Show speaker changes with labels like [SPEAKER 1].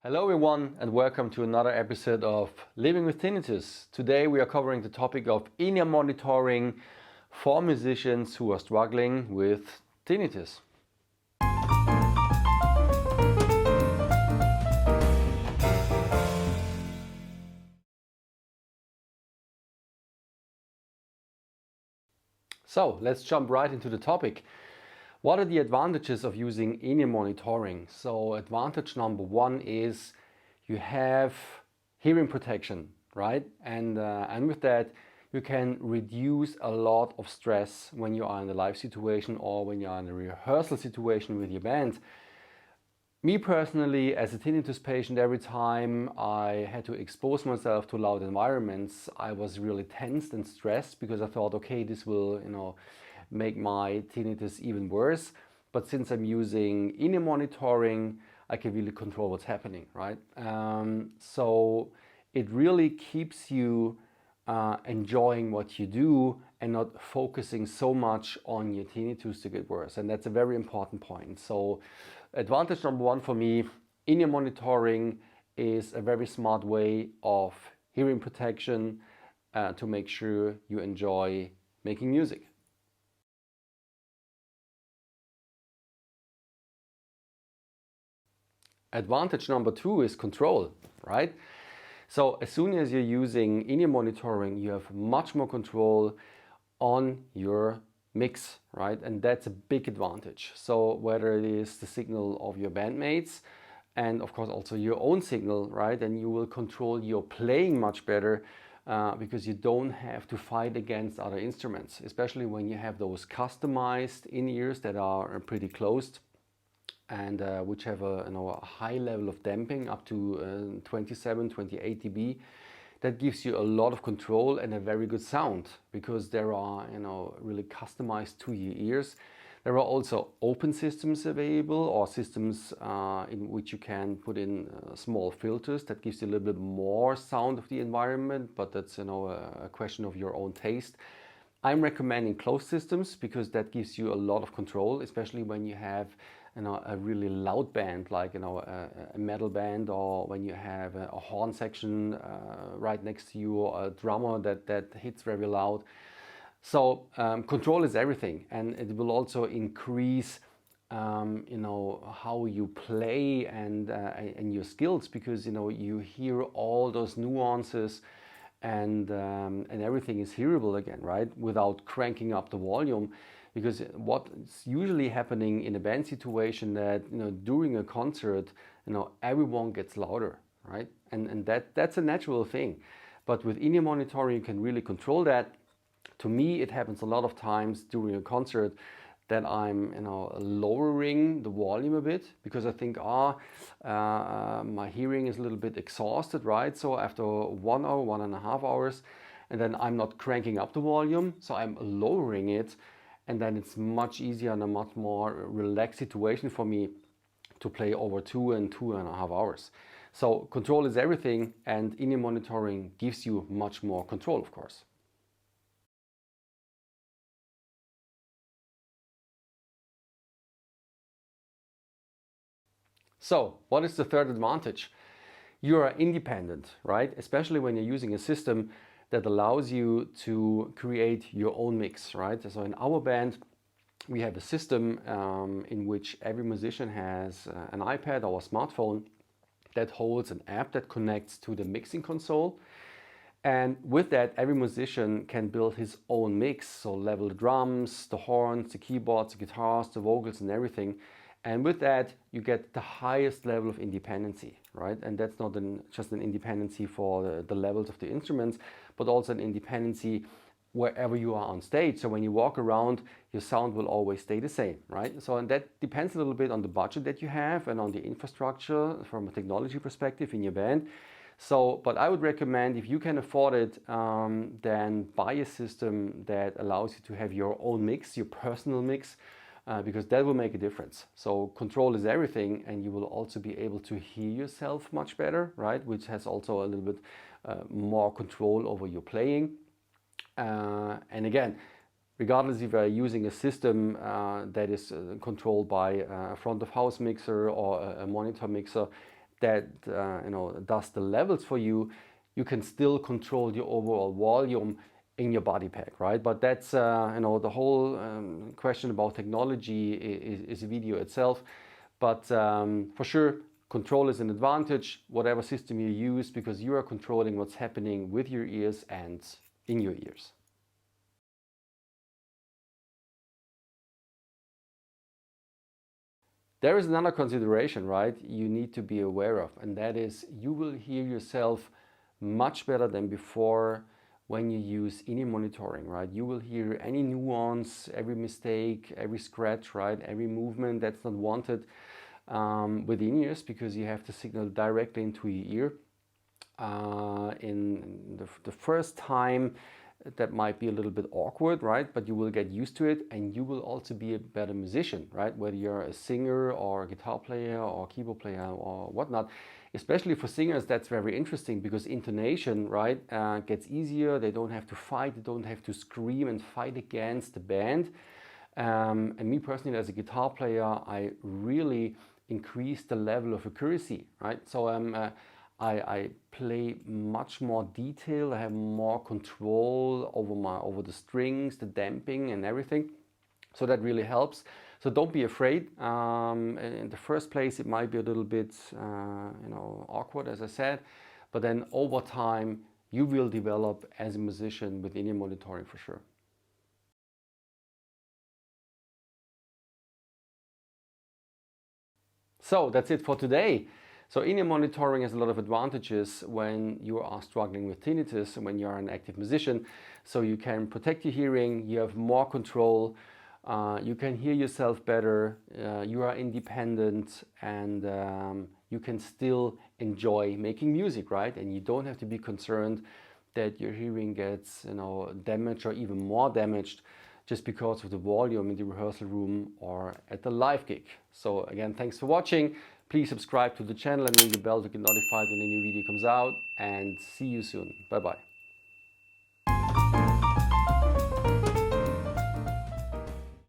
[SPEAKER 1] Hello everyone and welcome to another episode of Living with Tinnitus. Today we are covering the topic of in-ear monitoring for musicians who are struggling with tinnitus. So let's jump right into the topic. What are the advantages of using in-ear monitoring? So advantage number one is you have hearing protection, right? And with that, you can reduce a lot of stress when you are in a live situation or when you are in a rehearsal situation with your band. Me personally, as a tinnitus patient, every time I had to expose myself to loud environments, I was really tensed and stressed because I thought, okay, this will, make my tinnitus even worse. But since I'm using in-ear monitoring, I can really control what's happening, right? So it really keeps you enjoying what you do and not focusing so much on your tinnitus to get worse. And that's a very important point. So advantage number one for me, in-ear monitoring is a very smart way of hearing protection to make sure you enjoy making music. Advantage number two is control, right? So as soon as you're using in-ear monitoring, you have much more control on your mix, right? And that's a big advantage. So whether it is the signal of your bandmates and of course also your own signal, right? And you will control your playing much better because you don't have to fight against other instruments, especially when you have those customized in-ears that are pretty closed and which have a high level of damping up to 27, 28 dB. That gives you a lot of control and a very good sound because there are really customized to your ears. There are also open systems available or systems in which you can put in small filters that gives you a little bit more sound of the environment, but that's a question of your own taste. I'm recommending closed systems because that gives you a lot of control, especially when you have a really loud band like a metal band, or when you have a horn section right next to you, or a drummer that hits very loud. So control is everything, and it will also increase how you play and your skills, because you hear all those nuances and everything is hearable again, right, without cranking up the volume. Because what's usually happening in a band situation that during a concert everyone gets louder, right, and that's a natural thing. But with in-ear monitoring you can really control that. To me it happens a lot of times during a concert that I'm lowering the volume a bit because I think my hearing is a little bit exhausted, right? So after 1 hour, 1.5 hours, and then I'm not cranking up the volume, so I'm lowering it, and then it's much easier and a much more relaxed situation for me to play over 2 and 2.5 hours. So control is everything, and in-ear monitoring gives you much more control, of course. So what is the third advantage? You are independent, right? Especially when you're using a system that allows you to create your own mix, right? So in our band, we have a system in which every musician has an iPad or a smartphone that holds an app that connects to the mixing console. And with that, every musician can build his own mix, so level the drums, the horns, the keyboards, the guitars, the vocals and everything. And with that, you get the highest level of independency, right? And that's not just an independency for the levels of the instruments, but also an independency wherever you are on stage. So when you walk around, your sound will always stay the same, right? So, and that depends a little bit on the budget that you have and on the infrastructure from a technology perspective in your band. So, but I would recommend, if you can afford it, then buy a system that allows you to have your own mix, your personal mix, because that will make a difference. So control is everything, and you will also be able to hear yourself much better, right? Which has also a little bit more control over your playing. And again, regardless if you're using a system that is controlled by a front of house mixer or a monitor mixer, that does the levels for you, you can still control your overall volume in your body pack, right? But that's the whole question about technology is a video itself. But for sure, control is an advantage, whatever system you use, because you are controlling what's happening with your ears and in your ears. There is another consideration, right, you need to be aware of, and that is you will hear yourself much better than before when you use in-ear monitoring, right? You will hear any nuance, every mistake, every scratch, right? Every movement that's not wanted with in-ears, because you have the signal directly into your ear. In the first time, that might be a little bit awkward, right? But you will get used to it, and you will also be a better musician, right? Whether you're a singer or a guitar player or keyboard player or whatnot. Especially for singers, that's very interesting, because intonation, right, gets easier. They don't have to fight, they don't have to scream and fight against the band. And me personally, as a guitar player, I really increased the level of accuracy, right? So I play much more detail. I have more control over the strings, the damping and everything. So that really helps. So don't be afraid. In the first place, it might be a little bit awkward, as I said, but then over time, you will develop as a musician with in-ear monitoring for sure. So that's it for today. So in-ear monitoring has a lot of advantages when you are struggling with tinnitus and when you are an active musician. So you can protect your hearing, you have more control, you can hear yourself better, you are independent, and you can still enjoy making music, right? And you don't have to be concerned that your hearing gets damaged or even more damaged just because of the volume in the rehearsal room or at the live gig. So again, thanks for watching. Please subscribe to the channel and ring the bell to get notified when a new video comes out, and see you soon. Bye bye.